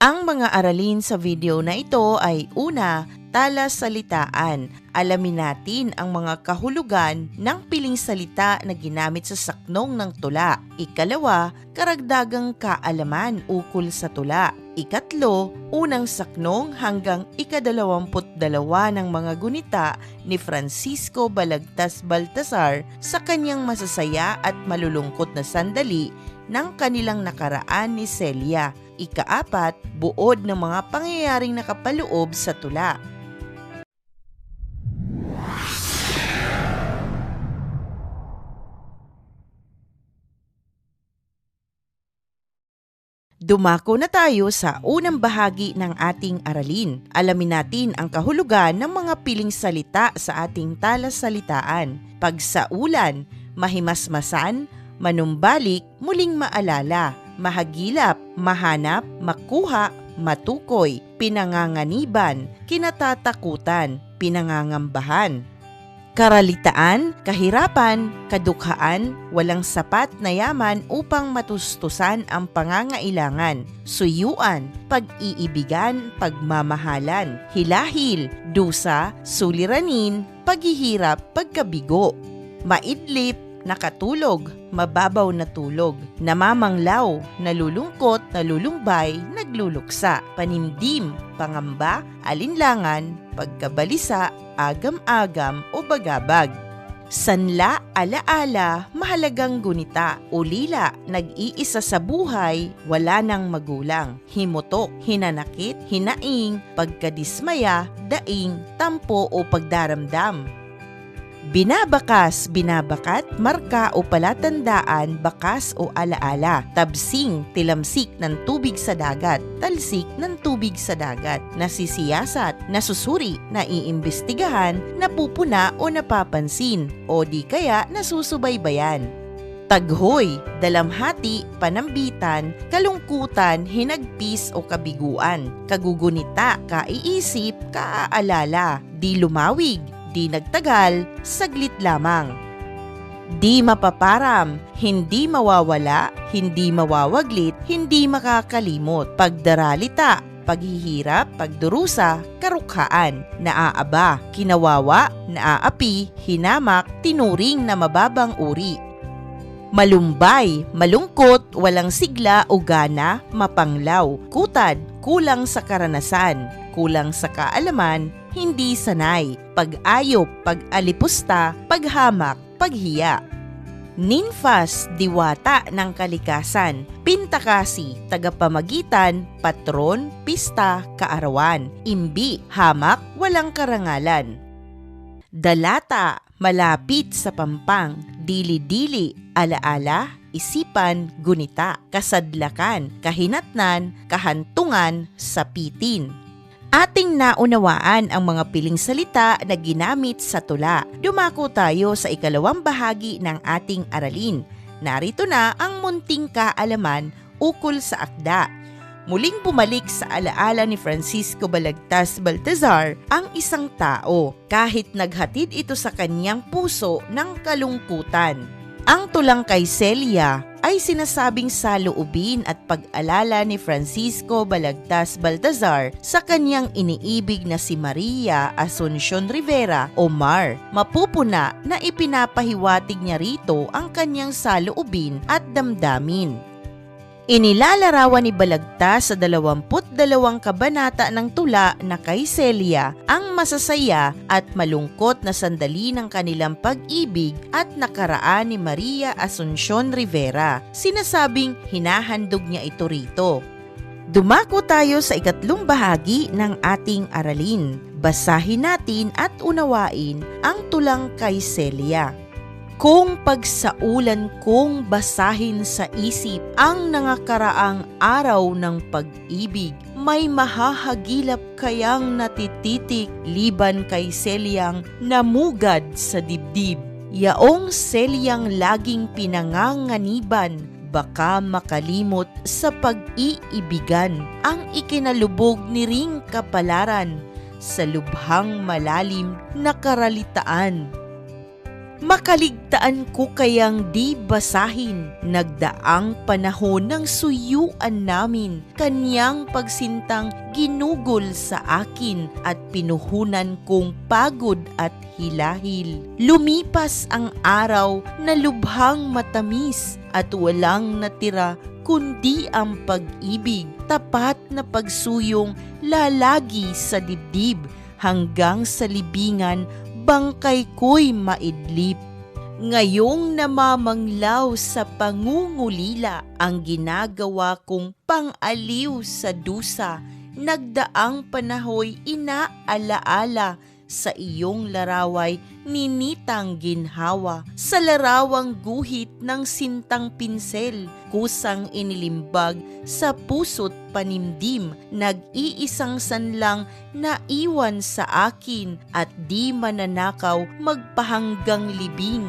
Ang mga aralin sa video na ito ay una, talasalitaan. Alamin natin ang mga kahulugan ng piling salita na ginamit sa saknong ng tula. Ikalawa, karagdagang kaalaman ukol sa tula. Ikatlo, unang saknong hanggang ika-22 ng mga gunita ni Francisco Balagtas Baltasar sa kanyang masasaya at malulungkot na sandali ng kanilang nakaraan ni Celia. Ikaapat, buod ng mga pangyayaring nakapaloob sa tula. Dumako na tayo sa unang bahagi ng ating aralin. Alamin natin ang kahulugan ng mga piling salita sa ating talasalitaan. Pagsaulan, mahimasmasan, manumbalik, muling maalala, mahagilap, mahanap, makuha, matukoy, pinanganganiban, kinatatakutan, pinangangambahan. Karalitaan, kahirapan, kadukhaan, walang sapat na yaman upang matustusan ang pangangailangan, suyuan, pag-iibigan, pagmamahalan, hilahil, dusa, suliranin, paghihirap, pagkabigo, maidlip, nakatulog, mababaw na tulog, namamanglaw, nalulungkot, nalulumbay, nagluluksa, panimdim, pangamba, alinlangan, pagkabalisa, agam-agam o bagabag. Sanla, alaala, mahalagang gunita, ulila, nag-iisa sa buhay, wala nang magulang, himutok, hinanakit, hinaing, pagkadismaya, daing, tampo o pagdaramdam. Binabakas, binabakat, marka o palatandaan, bakas o alaala, tabsing, tilamsik ng tubig sa dagat, talsik ng tubig sa dagat, nasisiyasat, nasusuri, naiimbestigahan, napupuna o napapansin, o di kaya nasusubaybayan. Taghoy, dalamhati, panambitan, kalungkutan, hinagpis o kabiguan, kagugunita, kaiisip, kaaalala, di lumawig, di nagtagal, saglit lamang. Di mapaparam, hindi mawawala, hindi mawawaglit, hindi makakalimot, pagdaralita, paghihirap, pagdurusa, karukhaan, naaaba, kinawawa, naaapi, hinamak, tinuring na mababang uri. Malumbay, malungkot, walang sigla o gana, mapanglaw, kutad, kulang sa karanasan, kulang sa kaalaman, hindi sanay, pag-ayop, pag-alipusta, paghamak, paghiya. Ninfas, diwata ng kalikasan, pintakasi, tagapamagitan, patron, pista, kaarawan, imbi, hamak, walang karangalan. Dalata, malapit sa pampang, dili-dili, alaala, isipan, gunita, kasadlakan, kahinatnan, kahantungan, sapitin. Ating naunawaan ang mga piling salita na ginamit sa tula. Dumako tayo sa ikalawang bahagi ng ating aralin. Narito na ang munting kaalaman ukol sa akda. Muling bumalik sa alaala ni Francisco Balagtas Baltasar ang isang tao kahit naghatid ito sa kanyang puso ng kalungkutan. Ang tulang kay Celia ay sinasabing saloobin at pag-alala ni Francisco Balagtas Baltasar sa kanyang iniibig na si Maria Asuncion Rivera o Mar. Mapupuna na ipinapahiwatig niya rito ang kanyang saloobin at damdamin. Inilalarawan ni Balagtas sa 22 kabanata ng tula na kay Celia ang masasaya at malungkot na sandali ng kanilang pag-ibig at nakaraan ni Maria Asuncion Rivera. Sinasabing hinahandog niya ito rito. Dumako tayo sa ikatlong bahagi ng ating aralin. Basahin natin at unawain ang tulang kay Celia. Kung pagsaulan kong basahin sa isip ang nangakaraang araw ng pag-ibig, may mahahagilap kayang natititik liban kay Celiang namugad sa dibdib. Yaong Celiang laging pinanganganiban, baka makalimot sa pag-iibigan ang ikinalubog ni ring kapalaran sa lubhang malalim na karalitaan. Makaligtaan ko kayang di basahin, nagdaang panahon ng suyuan namin, kanyang pagsintang ginugol sa akin at pinuhunan kong pagod at hilahil. Lumipas ang araw na lubhang matamis at walang natira kundi ang pag-ibig, tapat na pagsuyong lalagi sa dibdib hanggang sa libingan bangkay ko'y maidlip. Ngayong namamanglaw sa pangungulila ang ginagawa kong pang-aliw sa dusa, nagdaang panahoy inaalaala sa iyong laraway ninitang ginhawa. Sa larawang guhit ng sintang pinsel, kusang inilimbag sa puso't panimdim, nag-iisang sanlang naiwan sa akin at di mananakaw magpahanggang libing.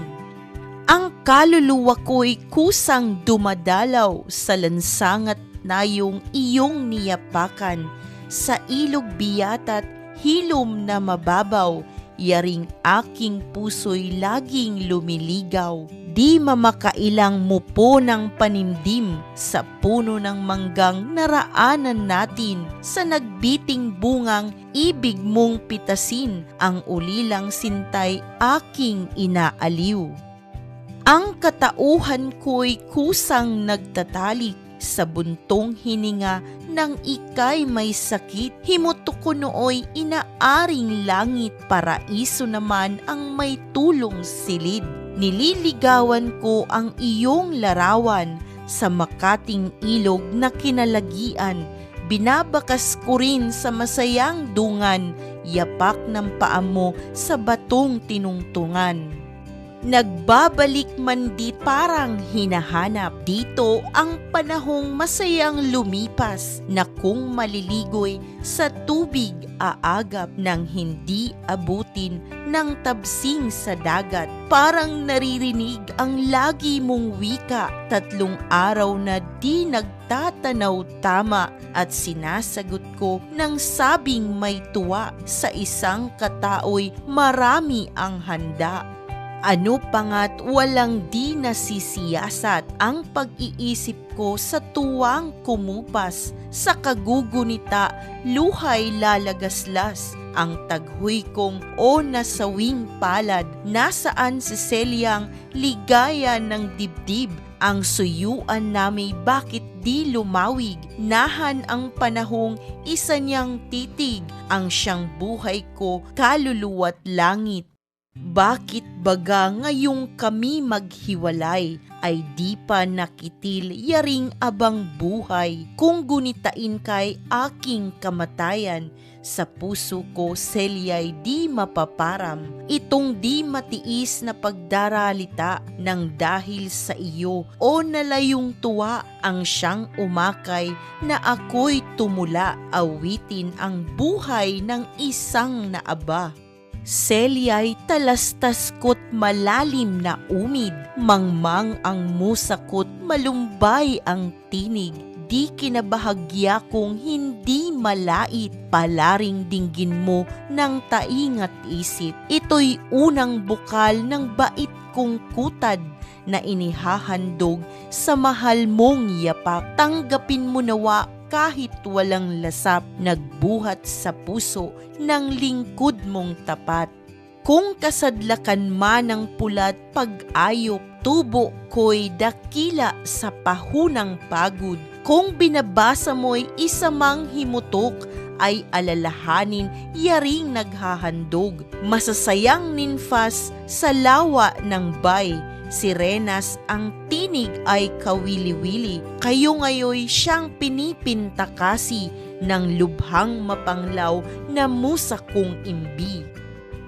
Ang kaluluwa ko'y kusang dumadalaw sa lansangat nayong iyong niyapakan, sa ilog biyatat hilom na mababaw, yaring aking puso'y laging lumiligaw. Di mamakailang mupo ng panimdim sa puno ng manggang naraanan natin, sa nagbiting bungang ibig mong pitasin, ang ulilang sintay aking inaaliw. Ang katauhan ko'y kusang nagtatalik sa buntong hininga nang ika'y may sakit. Himutok ko nooy inaaring langit, paraiso naman ang may tulong silid. Nililigawan ko ang iyong larawan sa makating ilog na kinalagian. Binabakas ko rin sa masayang dungan, yapak ng paa mo sa batong tinungtungan. Nagbabalik man di parang hinahanap dito ang panahong masayang lumipas, na kung maliligoy sa tubig aagap nang hindi abutin ng tabsing sa dagat. Parang naririnig ang lagi mong wika, 3 araw na di nagtatanaw tama, at sinasagot ko ng sabing may tuwa, sa isang katao'y marami ang handa. Ano pa nga't walang di nasisiyasat ang pag-iisip ko sa tuwang kumupas, sa kagugunita luhay lalagaslas ang taghoy kong o nasawing palad. Nasaan si Celiang ligaya ng dibdib, ang suyuan nami bakit di lumawig? Nahan ang panahong isa niyang titig, ang siyang buhay ko kaluluwa't langit. Bakit baga ngayong kami maghiwalay ay di pa nakitil yaring abang buhay? Kung gunitain kay aking kamatayan, sa puso ko Celia'y di mapaparam. Itong di matiis na pagdaralita ng dahil sa iyo, o nalayong tuwa ang siyang umakay na ako'y tumula, awitin ang buhay ng isang naaba. Celia'y talastas ko't malalim na umid, mangmang ang musakot, malumbay ang tinig. Di kinabahagya kong hindi malait, palaring dinggin mo ng taingat isip. Ito'y unang bukal ng bait kong kutad na inihahandog sa mahal mong yapak. Tanggapin mo nawa kahit walang lasap, nagbuhat sa puso ng lingkod mong tapat. Kung kasadlakan man ng pulat pag-ayop, tubo ko'y dakila sa pahunang pagod. Kung binabasa mo'y isa mang himutok, ay alalahanin yaring naghahandog. Masasayang ninfas sa lawa ng bay, sirenas ang tinig ay kawili-wili. Kayo ngayoy siyang pinipintakasi ng lubhang mapanglaw na musa kong imbi.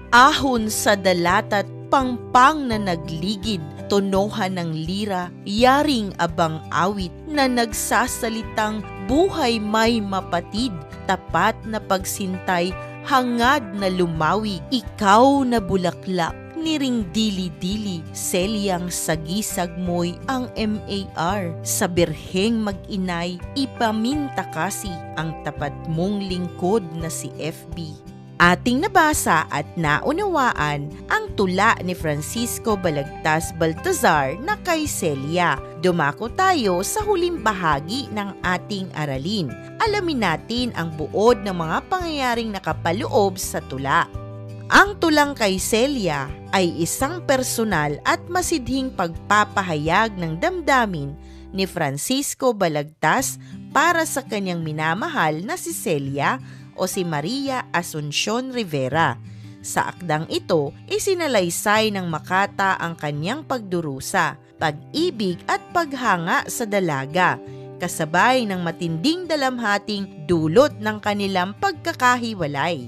Ahon sa dalata't pangpang na nagligid, tonohan ng lira, yaring abang awit na nagsasalitang buhay may mapatid, tapat na pagsintay, hangad na lumawig. Ikaw na bulaklak, niring dili-dili, Celiang sagisag mo'y ang MAR. Sa birheng mag-inay, ipaminta kasi ang tapat mong lingkod na si FB. Ating nabasa at naunawaan ang tula ni Francisco Balagtas Baltazar na kay Celia. Dumako tayo sa huling bahagi ng ating aralin. Alamin natin ang buod ng mga pangyayaring nakapaloob sa tula. Ang tulang kay Celia ay isang personal at masidhing pagpapahayag ng damdamin ni Francisco Balagtas para sa kanyang minamahal na si Celia o si Maria Asuncion Rivera. Sa akdang ito, isinalaysay ng Makata ang kanyang pagdurusa, pag-ibig at paghanga sa dalaga, kasabay ng matinding dalamhating dulot ng kanilang pagkakahiwalay.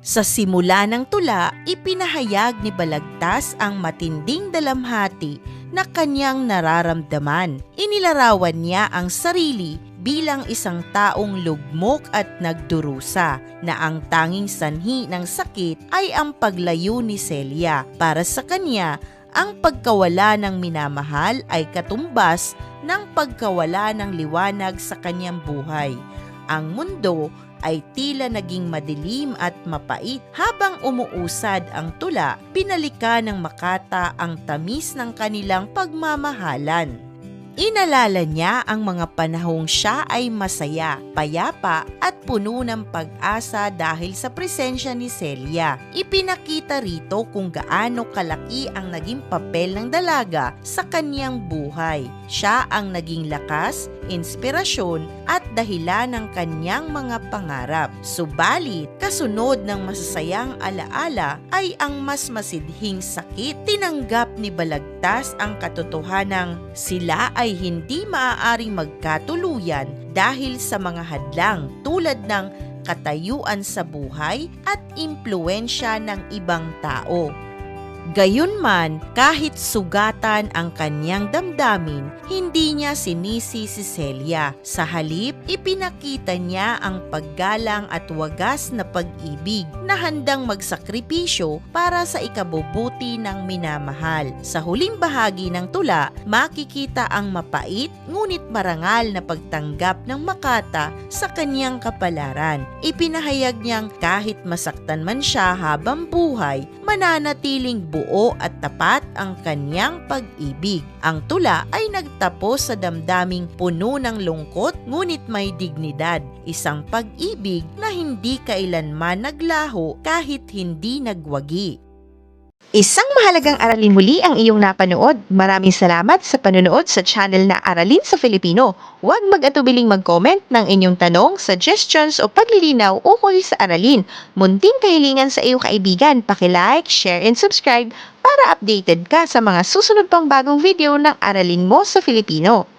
Sa simula ng tula, ipinahayag ni Balagtas ang matinding dalamhati na kanyang nararamdaman. Inilarawan niya ang sarili bilang isang taong lugmok at nagdurusa na ang tanging sanhi ng sakit ay ang paglayo ni Celia. Para sa kanya, ang pagkawala ng minamahal ay katumbas ng pagkawala ng liwanag sa kanyang buhay. Ang mundo ay tila naging madilim at mapait. Habang umuusad ang tula, pinalika ng Makata ang tamis ng kanilang pagmamahalan. Inalala niya ang mga panahong siya ay masaya, payapa at puno ng pag-asa dahil sa presensya ni Celia. Ipinakita rito kung gaano kalaki ang naging papel ng dalaga sa kanyang buhay. Siya ang naging lakas, inspirasyon at dahilan ng kanyang mga pangarap. Subalit, kasunod ng masasayang alaala ay ang mas masidhing sakit. Tinanggap ni Balagtas ang katotohanang sila ay hindi maaaring magkatuluyan dahil sa mga hadlang tulad ng katayuan sa buhay at impluensya ng ibang tao. Gayunman, kahit sugatan ang kanyang damdamin, hindi niya sinisi si Celia. Sa halip, ipinakita niya ang paggalang at wagas na pag-ibig na handang magsakripisyo para sa ikabubuti ng minamahal. Sa huling bahagi ng tula, makikita ang mapait ngunit marangal na pagtanggap ng Makata sa kanyang kapalaran. Ipinahayag niyang kahit masaktan man siya habang buhay, mananatiling buo at tapat ang kanyang pag-ibig. Ang tula ay nagtapos sa damdaming puno ng lungkot ngunit may dignidad, isang pag-ibig na hindi kailanman naglaho kahit hindi nagwagi. Isang mahalagang aralin muli ang iyong napanood. Maraming salamat sa panonood sa channel na Aralin sa Filipino. Huwag mag-atubiling mag-comment ng inyong tanong, suggestions o paglilinaw ukol sa aralin. Munting kahilingan sa iyong kaibigan, paki-like, share and subscribe para updated ka sa mga susunod pang bagong video ng Aralin mo sa Filipino.